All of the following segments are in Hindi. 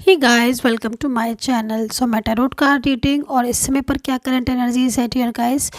Hey guys, welcome to my channel. So मैं टैरोट कार्ड रीडिंग और इस समय पर क्या करंट एनर्जीज है डियर गाइस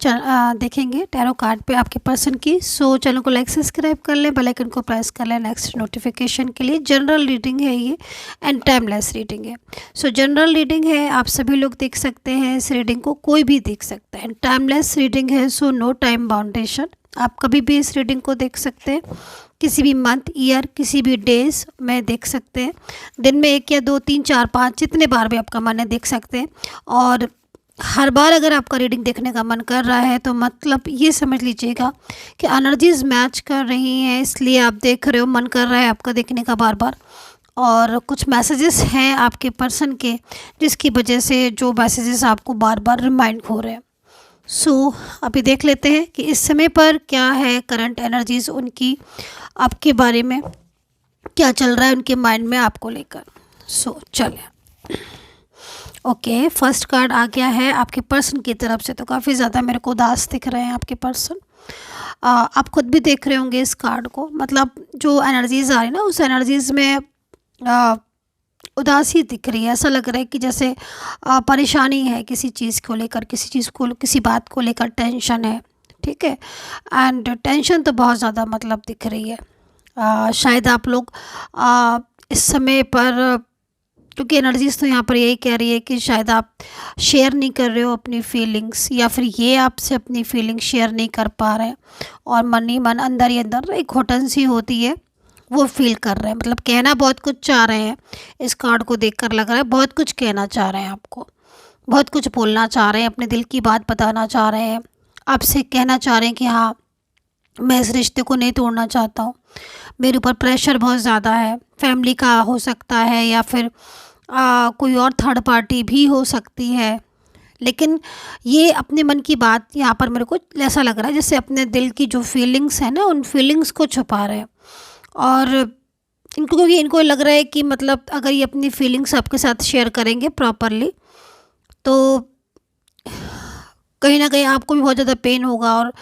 देखेंगे टैरो कार्ड पे आपके पर्सन की। सो चैनल को लाइक सब्सक्राइब कर लें, बेल आइकन को प्रेस कर लें नेक्स्ट नोटिफिकेशन के लिए। जनरल रीडिंग है ये एंड टाइमलेस रीडिंग है। सो जनरल रीडिंग है, आप सभी लोग देख सकते हैं इस रीडिंग को, कोई भी देख सकता है। टाइमलेस रीडिंग है, सो नो टाइम बाउंडेशन, आप कभी भी इस रीडिंग को देख सकते हैं। किसी भी मंथ, ईयर, किसी भी डेज में देख सकते हैं। दिन में 1 या 2 3 4 5 जितने बार भी आपका मन है देख सकते हैं। और हर बार अगर आपका रीडिंग देखने का मन कर रहा है तो मतलब ये समझ लीजिएगा कि एनर्जीज मैच कर रही हैं, इसलिए आप देख रहे हो, मन कर रहा है आपका देखने का बार बार। और कुछ मैसेजेस हैं आपके पर्सन के जिसकी वजह से जो मैसेजेस आपको बार बार रिमाइंड हो रहे हैं। सो अभी देख लेते हैं कि इस समय पर क्या है करंट एनर्जीज उनकी, आपके बारे में क्या चल रहा है उनके माइंड में आपको लेकर। सो चलें। ओके, फर्स्ट कार्ड आ गया है आपके पर्सन की तरफ से, तो काफ़ी ज़्यादा मेरे को उदास दिख रहे हैं आपके पर्सन। आप खुद भी देख रहे होंगे इस कार्ड को, मतलब जो एनर्जीज आ रही है ना उस एनर्जीज में उदासी दिख रही है। ऐसा लग रहा है कि जैसे परेशानी है किसी चीज़ को लेकर, किसी बात को लेकर टेंशन है, ठीक है। एंड टेंशन तो बहुत ज़्यादा मतलब दिख रही है। शायद आप लोग इस समय पर, क्योंकि एनर्जीज तो यहाँ पर यही कह रही है कि शायद आप शेयर नहीं कर रहे हो अपनी फीलिंग्स, या फिर ये आपसे अपनी फीलिंग्स शेयर नहीं कर पा रहे हैं और मन ही मन अंदर ही अंदर एक घुटन सी होती है वो फील कर रहे हैं। मतलब कहना बहुत कुछ चाह रहे हैं, इस कार्ड को देखकर लग रहा है बहुत कुछ कहना चाह रहे हैं आपको, बहुत कुछ बोलना चाह रहे हैं, अपने दिल की बात बताना चाह रहे हैं, आपसे कहना चाह रहे हैं कि हाँ मैं इस रिश्ते को नहीं तोड़ना चाहता हूँ, मेरे ऊपर प्रेशर बहुत ज़्यादा है। फैमिली का हो सकता है या फिर कोई और थर्ड पार्टी भी हो सकती है, लेकिन ये अपने मन की बात यहाँ पर मेरे को ऐसा लग रहा है जैसे अपने दिल की जो फीलिंग्स है ना उन फीलिंग्स को छुपा रहे हैं। और इनको, क्योंकि इनको लग रहा है कि मतलब अगर ये अपनी फीलिंग्स आपके साथ शेयर करेंगे प्रॉपरली तो कहीं ना कहीं आपको भी बहुत ज़्यादा पेन होगा। और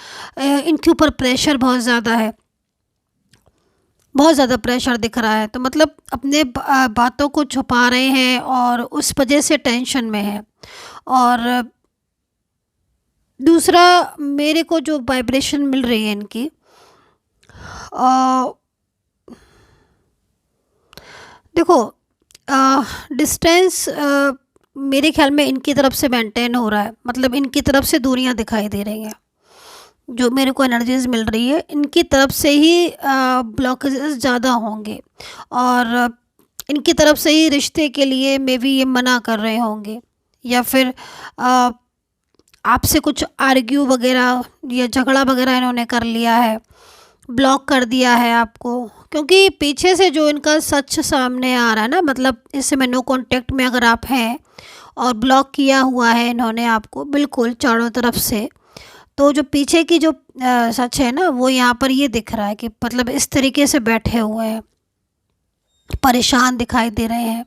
इनके ऊपर प्रेशर बहुत ज़्यादा है, बहुत ज़्यादा प्रेशर दिख रहा है। तो मतलब अपने बातों को छुपा रहे हैं और उस वजह से टेंशन में है। और दूसरा, मेरे को जो वाइब्रेशन मिल रही है इनकी, देखो डिस्टेंस मेरे ख्याल में इनकी तरफ से मेंटेन हो रहा है, मतलब इनकी तरफ से दूरियां दिखाई दे रही हैं। जो मेरे को एनर्जीज मिल रही है इनकी तरफ से ही ब्लॉकेजेस ज़्यादा होंगे और इनकी तरफ से ही रिश्ते के लिए मे बी ये मना कर रहे होंगे, या फिर आपसे कुछ आर्ग्यू वगैरह या झगड़ा वगैरह इन्होंने कर लिया है, ब्लॉक कर दिया है आपको। क्योंकि पीछे से जो इनका सच सामने आ रहा है ना, मतलब इस समय नो कांटेक्ट में अगर आप हैं और ब्लॉक किया हुआ है इन्होंने आपको बिल्कुल चारों तरफ से, तो जो पीछे की जो सच है ना वो यहाँ पर ये दिख रहा है कि मतलब इस तरीके से बैठे हुए हैं, परेशान दिखाई दे रहे हैं,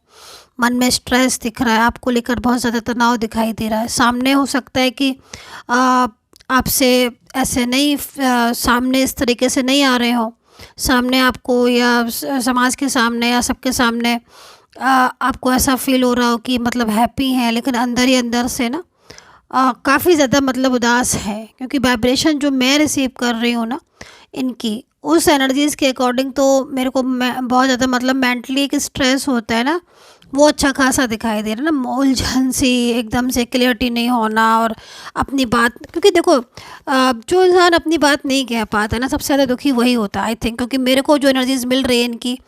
मन में स्ट्रेस दिख रहा है, आपको लेकर बहुत ज़्यादा तनाव दिखाई दे रहा है। सामने हो सकता है कि आपसे ऐसे नहीं, सामने इस तरीके से नहीं आ रहे हो, सामने आपको या समाज के सामने या सबके सामने आपको ऐसा फील हो रहा हो कि मतलब हैप्पी हैं, लेकिन अंदर ही अंदर से ना काफ़ी ज़्यादा मतलब उदास है। क्योंकि वाइब्रेशन जो मैं रिसीव कर रही हूँ ना इनकी, उस एनर्जीज़ के अकॉर्डिंग तो मेरे को बहुत ज़्यादा मतलब मेंटली एक स्ट्रेस होता है ना वो अच्छा खासा दिखाई दे रहा है ना, उलझन सी, एकदम से क्लियरिटी नहीं होना। और अपनी बात, क्योंकि देखो जो इंसान अपनी बात नहीं कह पाता है ना सबसे ज़्यादा दुखी वही होता है आई थिंक। क्योंकि मेरे को जो एनर्जीज मिल रही है इनकी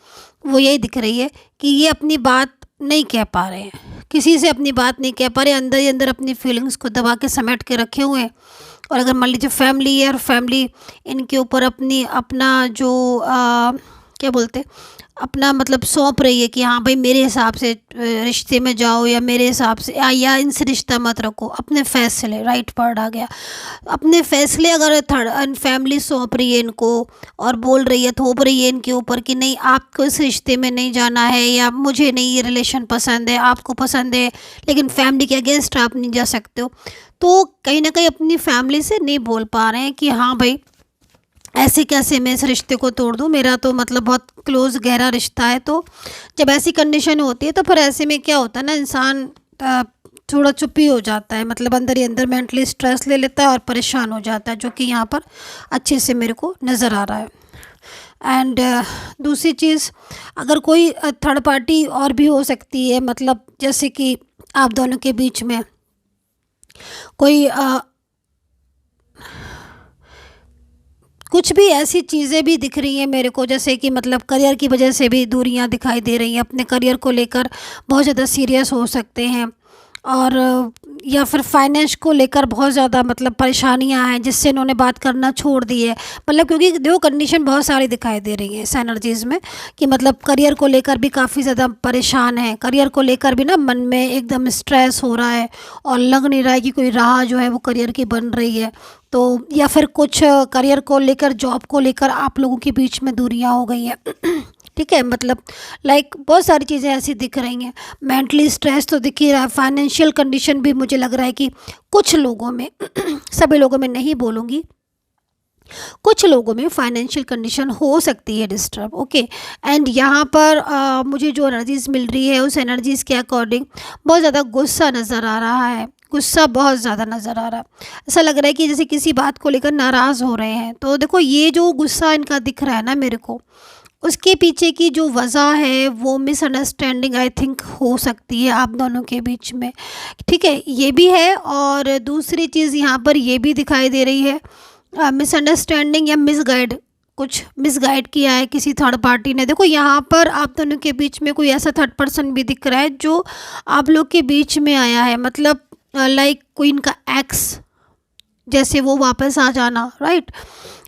वो यही दिख रही है कि ये अपनी बात नहीं कह पा रहे हैं, किसी से अपनी बात नहीं कह पा रहे, अंदर ही अंदर अपनी फीलिंग्स को दबा के समेट के रखे हुए हैं। और अगर मान लीजिए फैमिली है और फैमिली इनके ऊपर अपना जो क्या बोलते, अपना मतलब सौंप रही है कि हाँ भाई मेरे हिसाब से रिश्ते में जाओ, या मेरे हिसाब से या इनसे रिश्ता मत रखो, अपने फैसले, राइट वर्ड आ गया, अपने फैसले अगर थर्ड फैमिली सौंप रही है इनको और बोल रही है, थोप रही है इनके ऊपर कि नहीं आपको इस रिश्ते में नहीं जाना है, या मुझे नहीं ये रिलेशन पसंद है, आपको पसंद है लेकिन फैमिली के अगेंस्ट आप नहीं जा सकते हो, तो कहीं ना कहीं अपनी फैमिली से नहीं बोल पा रहे हैं कि हाँ भाई ऐसे कैसे मैं इस रिश्ते को तोड़ दूँ, मेरा तो मतलब बहुत क्लोज़ गहरा रिश्ता है। तो जब ऐसी कंडीशन होती है तो फिर ऐसे में क्या होता है ना, इंसान थोड़ा चुप ही हो जाता है, मतलब अंदर ही अंदर मेंटली स्ट्रेस ले लेता है और परेशान हो जाता है, जो कि यहाँ पर अच्छे से मेरे को नज़र आ रहा है। एंड दूसरी चीज़, अगर कोई थर्ड पार्टी और भी हो सकती है, मतलब जैसे कि आप दोनों के बीच में कोई कुछ भी ऐसी चीज़ें भी दिख रही हैं मेरे को, जैसे कि मतलब करियर की वजह से भी दूरियां दिखाई दे रही हैं, अपने करियर को लेकर बहुत ज़्यादा सीरियस हो सकते हैं। और या फिर फाइनेंस को लेकर बहुत ज़्यादा मतलब परेशानियां हैं, जिससे इन्होंने बात करना छोड़ दी है। मतलब क्योंकि देखो कंडीशन बहुत सारी दिखाई दे रही है इस एनर्जीज़ में, कि मतलब करियर को लेकर भी काफ़ी ज़्यादा परेशान है, करियर को लेकर भी ना मन में एकदम स्ट्रेस हो रहा है, और लग नहीं रहा है कि कोई राह जो है वो करियर की बन रही है। तो या फिर कुछ करियर को लेकर, जॉब को लेकर आप लोगों के बीच में दूरियां हो गई हैं। ठीक है, मतलब लाइक बहुत सारी चीज़ें ऐसी दिख रही हैं। मेंटली स्ट्रेस तो दिख ही रहा है, फाइनेंशियल कंडीशन भी मुझे लग रहा है कि कुछ लोगों में सभी लोगों में नहीं बोलूँगी, कुछ लोगों में फाइनेंशियल कंडीशन हो सकती है डिस्टर्ब। ओके, एंड यहाँ पर मुझे जो एनर्जीज़ मिल रही है उस एनर्जीज़ के अकॉर्डिंग बहुत ज़्यादा गुस्सा नज़र आ रहा है, गुस्सा बहुत ज़्यादा नज़र आ रहा है। ऐसा लग रहा है कि जैसे किसी बात को लेकर नाराज़ हो रहे हैं। तो देखो ये जो गुस्सा इनका दिख रहा है ना मेरे को, उसके पीछे की जो वजह है वो मिसअंडरस्टैंडिंग आई थिंक हो सकती है आप दोनों के बीच में। ठीक है, ये भी है। और दूसरी चीज़ यहाँ पर ये भी दिखाई दे रही है, मिसअंडरस्टैंडिंग या मिसगाइड, कुछ मिसगाइड किया है किसी थर्ड पार्टी ने। देखो यहाँ पर आप दोनों के बीच में कोई ऐसा थर्ड पर्सन भी दिख रहा है जो आप लोग के बीच में आया है, मतलब लाइक कोई इनका एक्स जैसे वो वापस आ जाना, राइट।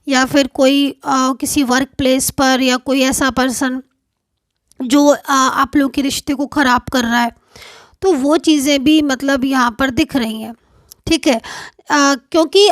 या फिर कोई किसी वर्क प्लेस पर, या कोई ऐसा पर्सन जो आप लोग के रिश्ते को ख़राब कर रहा है। तो वो चीज़ें भी मतलब यहाँ पर दिख रही हैं। ठीक है, क्योंकि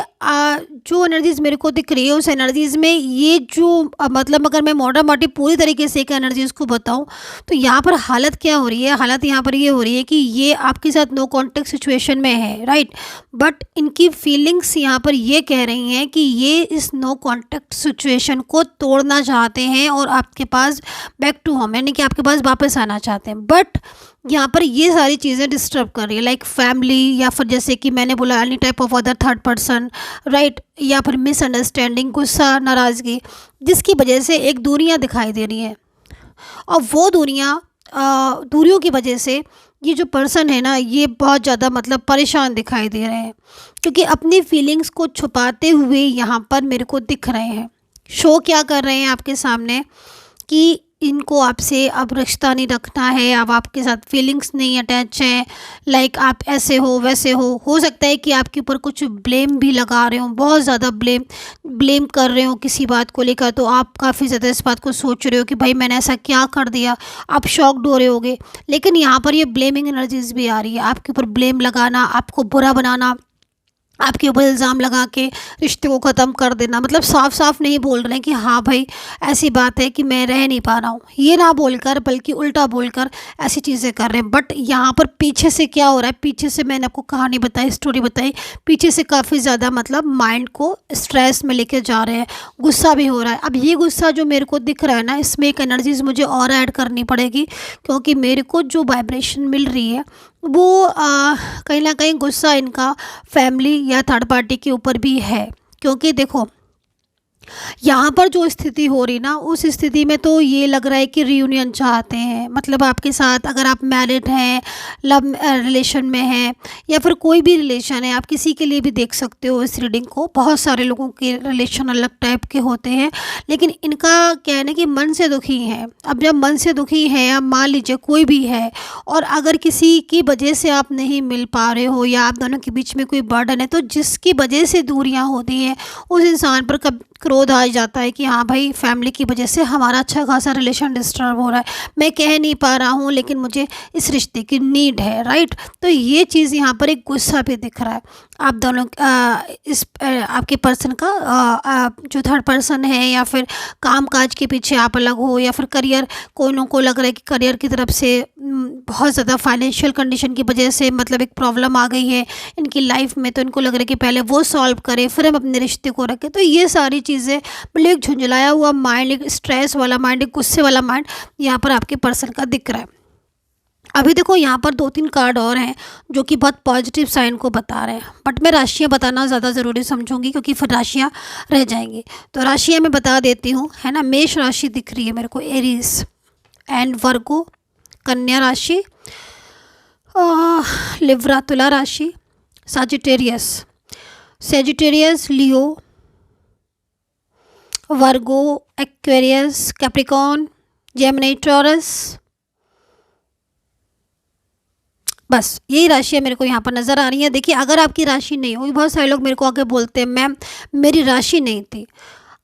जो एनर्जीज़ मेरे को दिख रही है उस एनर्जीज़ में ये जो मतलब अगर मैं मोटा मोटी पूरी तरीके से एक एनर्जीज़ को बताऊं, तो यहाँ पर हालत क्या हो रही है, हालत यहाँ पर ये हो रही है कि ये आपके साथ नो कॉन्टेक्ट सिचुएशन में है, राइट। बट इनकी फीलिंग्स यहाँ पर ये कह रही हैं कि ये इस नो कॉन्टेक्ट सिचुएशन को तोड़ना चाहते हैं और आपके पास बैक टू होम, यानी कि आपके पास वापस आना चाहते हैं। बट यहाँ पर ये सारी चीज़ें डिस्टर्ब कर रही है, लाइक फैमिली, या फिर जैसे कि मैंने बोला any type of other third person, right. या फिर मिसअंडरस्टैंडिंग, गुस्सा, नाराज़गी, जिसकी वजह से एक दूरियां दिखाई दे रही हैं। और वो दूरियों की वजह से ये जो पर्सन है ना, ये बहुत ज़्यादा मतलब परेशान दिखाई दे रहे हैं, क्योंकि अपनी फीलिंग्स को छुपाते हुए यहाँ पर मेरे को दिख रहे हैं। शो क्या कर रहे हैं आपके सामने कि इनको आपसे अब रिश्ता नहीं रखना है, अब आपके साथ फीलिंग्स नहीं अटैच हैं, लाइक आप ऐसे हो वैसे हो सकता है कि आपके ऊपर कुछ ब्लेम भी लगा रहे हो, बहुत ज़्यादा ब्लेम कर रहे हो किसी बात को लेकर। तो आप काफ़ी ज़्यादा इस बात को सोच रहे हो कि भाई मैंने ऐसा क्या कर दिया, आप शॉक्ड हो रहे होगे। लेकिन यहाँ पर ये ब्लेमिंग एनर्जीज भी आ रही है, आपके ऊपर ब्लेम लगाना, आपको बुरा बनाना, आपके ऊपर इल्ज़ाम लगा के रिश्ते को ख़त्म कर देना। मतलब साफ साफ नहीं बोल रहे हैं कि हाँ भाई ऐसी बात है कि मैं रह नहीं पा रहा हूँ, ये ना बोलकर बल्कि उल्टा बोलकर ऐसी चीज़ें कर रहे हैं। बट यहाँ पर पीछे से क्या हो रहा है, पीछे से मैंने आपको कहानी बताई, स्टोरी बताई, पीछे से काफ़ी ज़्यादा मतलब माइंड को स्ट्रेस में लेके जा रहे हैं, गुस्सा भी हो रहा है। अब ये गुस्सा जो मेरे को दिख रहा है ना, इसमें एक एनर्जीज मुझे और ऐड करनी पड़ेगी, क्योंकि मेरे को जो वाइब्रेशन मिल रही है वो कहीं ना कहीं गुस्सा इनका फैमिली या थर्ड पार्टी के ऊपर भी है। क्योंकि देखो यहाँ पर जो स्थिति हो रही ना, उस स्थिति में तो ये लग रहा है कि रियूनियन चाहते हैं, मतलब आपके साथ अगर आप मैरिड हैं, लव रिलेशन में हैं, या फिर कोई भी रिलेशन है, आप किसी के लिए भी देख सकते हो इस रीडिंग को। बहुत सारे लोगों के रिलेशन अलग टाइप के होते हैं, लेकिन इनका क्या है ना कि मन से दुखी हैं। अब जब मन से दुखी है, अब मान लीजिए कोई भी है, और अगर किसी की वजह से आप नहीं मिल पा रहे हो, या आप दोनों के बीच में कोई बर्डन है, तो जिसकी वजह से दूरियां होती हैं उस इंसान पर कब क्रोध आ जाता है कि हाँ भाई फैमिली की वजह से हमारा अच्छा खासा रिलेशन डिस्टर्ब हो रहा है, मैं कह नहीं पा रहा हूँ लेकिन मुझे इस रिश्ते की नीड है, राइट। तो ये चीज़ यहाँ पर एक गुस्सा भी दिख रहा है। आप दोनों आपके पर्सन का जो थर्ड पर्सन है, या फिर काम काज के पीछे आप अलग हो, या फिर करियर, कोई को लग रहा है कि करियर की तरफ से बहुत ज़्यादा फाइनेंशियल कंडीशन की वजह से मतलब एक प्रॉब्लम आ गई है इनकी लाइफ में, तो इनको लग रहा है कि पहले वो सॉल्व करें फिर हम अपने रिश्ते को रखें। तो ये सारी चीज़ें मतलब एक झुंझलाया हुआ माइंड, एक स्ट्रेस वाला माइंड, एक गुस्से वाला माइंड यहाँ पर आपके पर्सन का दिख रहा है। अभी देखो यहाँ पर 2-3 कार्ड और हैं जो कि बहुत पॉजिटिव साइन को बता रहे हैं, बट मैं राशियाँ बताना ज़्यादा ज़रूरी समझूंगी क्योंकि फिर राशियाँ रह जाएंगी। तो राशियाँ मैं बता देती हूँ, है ना। मेष राशि दिख रही है मेरे को, एरीज एंड वर्गो, कन्या राशि, लिब्रा तुला राशि, साजिटेरियस, सेजिटेरियस, लियो, वर्गो, एक्वेरियस, कैप्रिकॉन, जेमिनी, टॉरस। बस यही राशियाँ मेरे को यहाँ पर नज़र आ रही हैं। देखिए अगर आपकी राशि नहीं होगी, बहुत सारे लोग मेरे को आके बोलते हैं मैम मेरी राशि नहीं थी।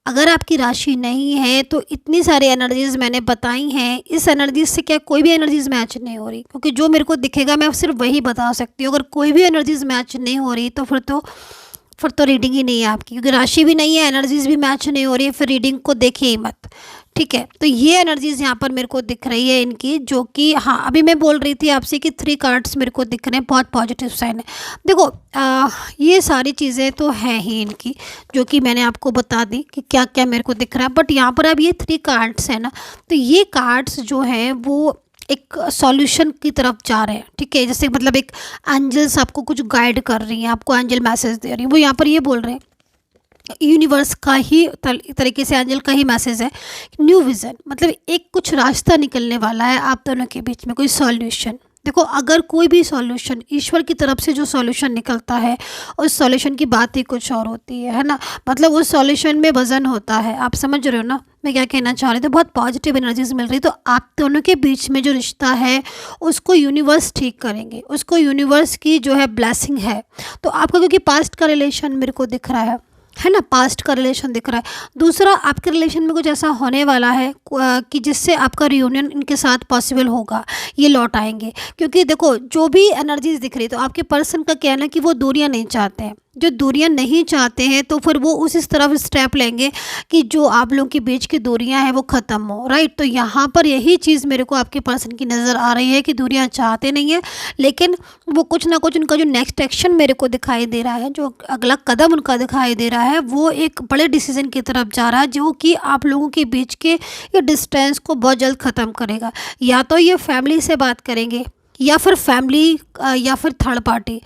अगर आपकी राशि नहीं है तो इतनी सारी एनर्जीज़ मैंने बताई हैं, इस एनर्जीज से क्या कोई भी एनर्जीज़ मैच नहीं हो रही, क्योंकि जो मेरे को दिखेगा मैं सिर्फ वही बता सकती हूँ। अगर कोई भी एनर्जीज़ मैच नहीं हो रही तो फिर तो रीडिंग ही नहीं है आपकी, क्योंकि राशि भी नहीं है, एनर्जीज़ भी मैच नहीं हो रही है, फिर रीडिंग को देखिए ही मत। ठीक है, तो ये एनर्जीज़ यहाँ पर मेरे को दिख रही है इनकी, जो कि हाँ अभी मैं बोल रही थी आपसे कि 3 कार्ड्स मेरे को दिख रहे हैं, बहुत पॉजिटिव साइन है। देखो ये सारी चीज़ें तो हैं ही इनकी, जो कि मैंने आपको बता दी कि क्या क्या मेरे को दिख रहा है। बट यहाँ पर अब ये 3 कार्ड्स है ना, तो ये कार्ड्स जो हैं वो एक सॉल्यूशन की तरफ जा रहे हैं। ठीक है, जैसे मतलब एक एंजल्स आपको कुछ गाइड कर रही हैं, आपको एंजल मैसेज दे रही है, वो यहाँ पर ये बोल रहे हैं, यूनिवर्स का ही तरीके से एंजल का ही मैसेज है, न्यू विज़न, मतलब एक कुछ रास्ता निकलने वाला है आप दोनों के बीच में, कोई सॉल्यूशन। देखो अगर कोई भी सॉल्यूशन ईश्वर की तरफ से जो सॉल्यूशन निकलता है, उस सॉल्यूशन की बात ही कुछ और होती है ना। मतलब उस सॉल्यूशन में वजन होता है, आप समझ रहे हो ना मैं क्या कहना चाह रही। तो बहुत पॉजिटिव एनर्जीज मिल रही, तो आप दोनों के बीच में जो रिश्ता है उसको यूनिवर्स ठीक करेंगे, उसको यूनिवर्स की जो है ब्लेसिंग है। तो आपका क्योंकि पास्ट का रिलेशन मेरे को दिख रहा है ना, पास्ट का रिलेशन दिख रहा है। दूसरा, आपके रिलेशन में कुछ ऐसा होने वाला है कि जिससे आपका रियूनियन इनके साथ पॉसिबल होगा, ये लौट आएंगे। क्योंकि देखो जो भी एनर्जीज दिख रही है, तो आपके पर्सन का कहना है कि वो दूरियां नहीं चाहते हैं। जो दूरियां नहीं चाहते हैं तो फिर वो उस इस तरफ स्टेप लेंगे कि जो आप लोगों के बीच की दूरियां हैं वो ख़त्म हो, राइट। तो यहाँ पर यही चीज़ मेरे को आपके पर्सन की नज़र आ रही है कि दूरियां चाहते नहीं है, लेकिन वो कुछ ना कुछ उनका जो नेक्स्ट एक्शन मेरे को दिखाई दे रहा है, जो अगला कदम उनका दिखाई दे रहा है, वो एक बड़े डिसीजन की तरफ जा रहा है, जो कि आप लोगों के बीच के ये डिस्टेंस को बहुत जल्द ख़त्म करेगा। या तो ये फैमिली से बात करेंगे, या फिर फैमिली या फिर थर्ड पार्टी,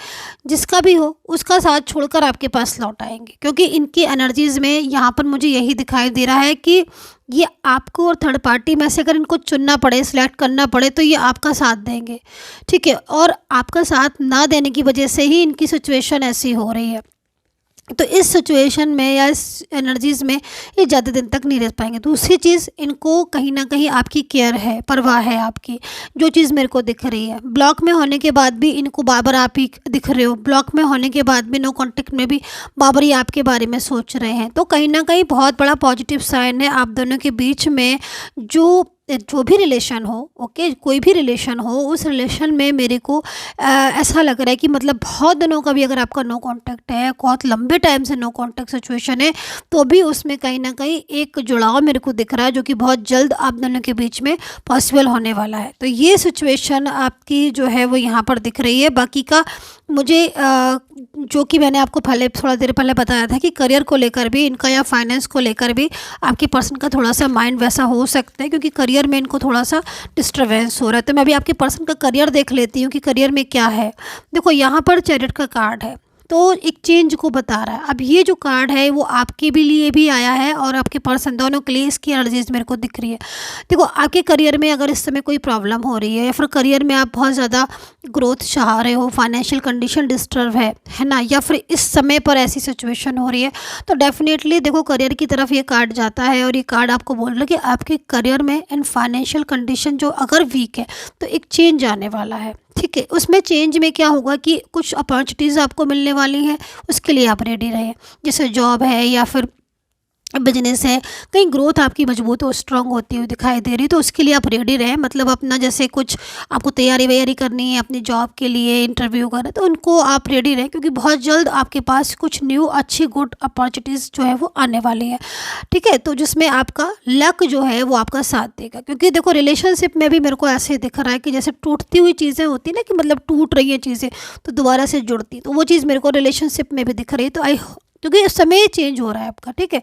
जिसका भी हो उसका साथ छोड़कर आपके पास लौट आएंगे। क्योंकि इनकी एनर्जीज़ में यहाँ पर मुझे यही दिखाई दे रहा है कि ये आपको और थर्ड पार्टी में से अगर इनको चुनना पड़े, सिलेक्ट करना पड़े, तो ये आपका साथ देंगे। ठीक है, और आपका साथ ना देने की वजह से ही इनकी सिचुएशन ऐसी हो रही है। तो इस सिचुएशन में या इस एनर्जीज़ में ये ज़्यादा दिन तक नहीं रह पाएंगे। दूसरी चीज़, इनको कहीं ना कहीं आपकी केयर है, परवाह है आपकी, जो चीज़ मेरे को दिख रही है। ब्लॉक में होने के बाद भी इनको बार आप ही दिख रहे हो, ब्लॉक में होने के बाद भी नो कांटेक्ट में भी बार ही आपके बारे में सोच रहे हैं। तो कहीं ना कहीं बहुत बड़ा पॉजिटिव साइन है आप दोनों के बीच में। जो भी रिलेशन हो, ओके, कोई भी रिलेशन हो, उस रिलेशन में मेरे को ऐसा लग रहा है कि मतलब बहुत दिनों का भी अगर आपका नो कांटेक्ट है, बहुत लंबे टाइम से नो कांटेक्ट सिचुएशन है, तो भी उसमें कहीं ना कहीं एक जुड़ाव मेरे को दिख रहा है, जो कि बहुत जल्द आप दोनों के बीच में पॉसिबल होने वाला है। तो ये सिचुएशन आपकी जो है वो यहाँ पर दिख रही है। बाकी का मुझे जो कि मैंने आपको पहले थोड़ा देर पहले बताया था कि करियर को लेकर भी इनका या फाइनेंस को लेकर भी आपके पर्सन का थोड़ा सा माइंड वैसा हो सकता है, क्योंकि करियर में इनको थोड़ा सा डिस्टर्बेंस हो रहा है। तो मैं अभी आपके पर्सन का करियर देख लेती हूँ कि करियर में क्या है। देखो यहाँ पर चैरियट का कार्ड है, तो एक चेंज को बता रहा है। अब ये जो कार्ड है वो आपके भी लिए भी आया है और आपके पर्सन दोनों के लिए इसकी एनर्जीज मेरे को दिख रही है। देखो आपके करियर में अगर इस समय कोई प्रॉब्लम हो रही है, या फिर करियर में आप बहुत ज़्यादा ग्रोथ चाह रहे हो, फाइनेंशियल कंडीशन डिस्टर्ब है ना, या फिर इस समय पर ऐसी सिचुएशन हो रही है, तो डेफिनेटली देखो करियर की तरफ ये कार्ड जाता है। और ये कार्ड आपको बोल रहा है कि आपके करियर में एंड फाइनेंशियल कंडीशन जो अगर वीक है, तो एक चेंज आने वाला है। ठीक है, उसमें चेंज में क्या होगा कि कुछ अपॉर्चुनिटीज़ आपको मिलने वाली हैं, उसके लिए आप रेडी रहें। जैसे जॉब है, या फिर बिजनेस है, कहीं ग्रोथ आपकी मजबूत और स्ट्रांग होती हुई दिखाई दे रही, तो उसके लिए आप रेडी रहें। मतलब अपना जैसे कुछ आपको तैयारी वैयारी करनी है अपनी जॉब के लिए, इंटरव्यू करना, तो उनको आप रेडी रहें, क्योंकि बहुत जल्द आपके पास कुछ न्यू अच्छी गुड अपॉर्चुनिटीज़ जो है वो आने वाली है। ठीक है, तो जिसमें आपका लक जो है वो आपका साथ देगा। क्योंकि देखो रिलेशनशिप में भी मेरे को ऐसे दिख रहा है कि जैसे टूटती हुई चीज़ें होती है ना, कि मतलब टूट रही है चीज़ें तो दोबारा से जुड़ती, तो वो चीज़ मेरे को रिलेशनशिप में भी दिख रही है। तो आई, क्योंकि समय चेंज हो रहा है आपका। ठीक है,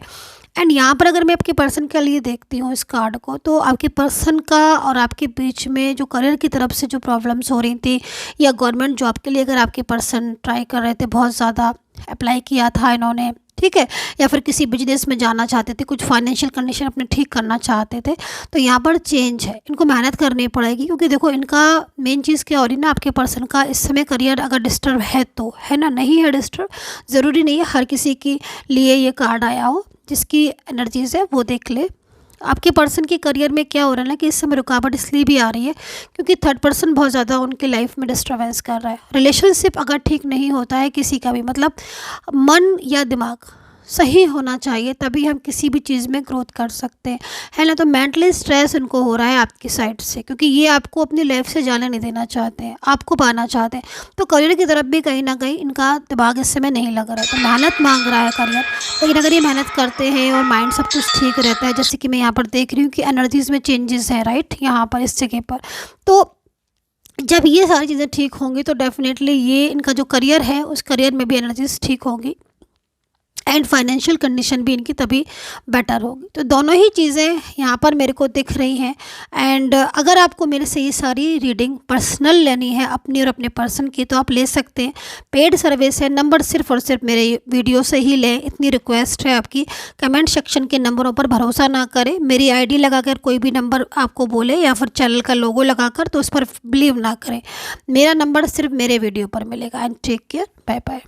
एंड यहाँ पर अगर मैं आपके पर्सन के लिए देखती हूँ इस कार्ड को, तो आपके पर्सन का और आपके बीच में जो करियर की तरफ से जो प्रॉब्लम्स हो रही थी, या गवर्नमेंट जॉब के लिए अगर आपके पर्सन ट्राई कर रहे थे, बहुत ज़्यादा अप्लाई किया था इन्होंने, ठीक है, या फिर किसी बिजनेस में जाना चाहते थे, कुछ फाइनेंशियल कंडीशन अपने ठीक करना चाहते थे, तो यहाँ पर चेंज है, इनको मेहनत करनी पड़ेगी। क्योंकि देखो इनका मेन चीज़ क्या हो रही है ना, आपके पर्सन का इस समय करियर अगर डिस्टर्ब है तो है ना, नहीं है डिस्टर्ब, ज़रूरी नहीं है हर किसी के लिए ये कार्ड आया हो। जिसकी एनर्जीज है वो देख ले। आपके पर्सन के करियर में क्या हो रहा है ना, कि इस समय रुकावट इसलिए भी आ रही है क्योंकि थर्ड पर्सन बहुत ज़्यादा उनके लाइफ में डिस्टर्बेंस कर रहा है। रिलेशनशिप अगर ठीक नहीं होता है किसी का भी, मतलब मन या दिमाग सही होना चाहिए, तभी हम किसी भी चीज़ में ग्रोथ कर सकते हैं, है ना। तो मेंटली स्ट्रेस उनको हो रहा है आपकी साइड से, क्योंकि ये आपको अपनी लाइफ से जाने नहीं देना चाहते हैं, आपको पाना चाहते हैं। तो करियर की तरफ भी कहीं ना कहीं इनका दिमाग इस समय नहीं लग रहा है, तो मेहनत मांग रहा है करियर। लेकिन अगर ये मेहनत करते हैं और माइंड सब कुछ ठीक रहता है, जैसे कि मैं यहाँ पर देख रही हूँ कि एनर्जीज़ में चेंजेस है, राइट, यहाँ पर इस जगह पर, तो जब ये सारी चीज़ें ठीक होंगी तो डेफिनेटली ये इनका जो करियर है उस करियर में भी एनर्जीज ठीक होंगी, एंड फाइनेंशियल कंडीशन भी इनकी तभी बेटर होगी। तो दोनों ही चीज़ें यहाँ पर मेरे को दिख रही हैं। एंड अगर आपको मेरे से ये सारी रीडिंग पर्सनल लेनी है अपनी और अपने पर्सन की, तो आप ले सकते हैं। पेड सर्विस है, नंबर सिर्फ और सिर्फ मेरे वीडियो से ही लें, इतनी रिक्वेस्ट है आपकी। कमेंट सेक्शन के नंबरों पर भरोसा ना करें, मेरी आईडी लगाकर कोई भी नंबर आपको बोले या फिर चैनल का लोगो लगाकर, तो उस पर बिलीव ना करें। मेरा नंबर सिर्फ मेरे वीडियो पर मिलेगा। And take care, bye bye.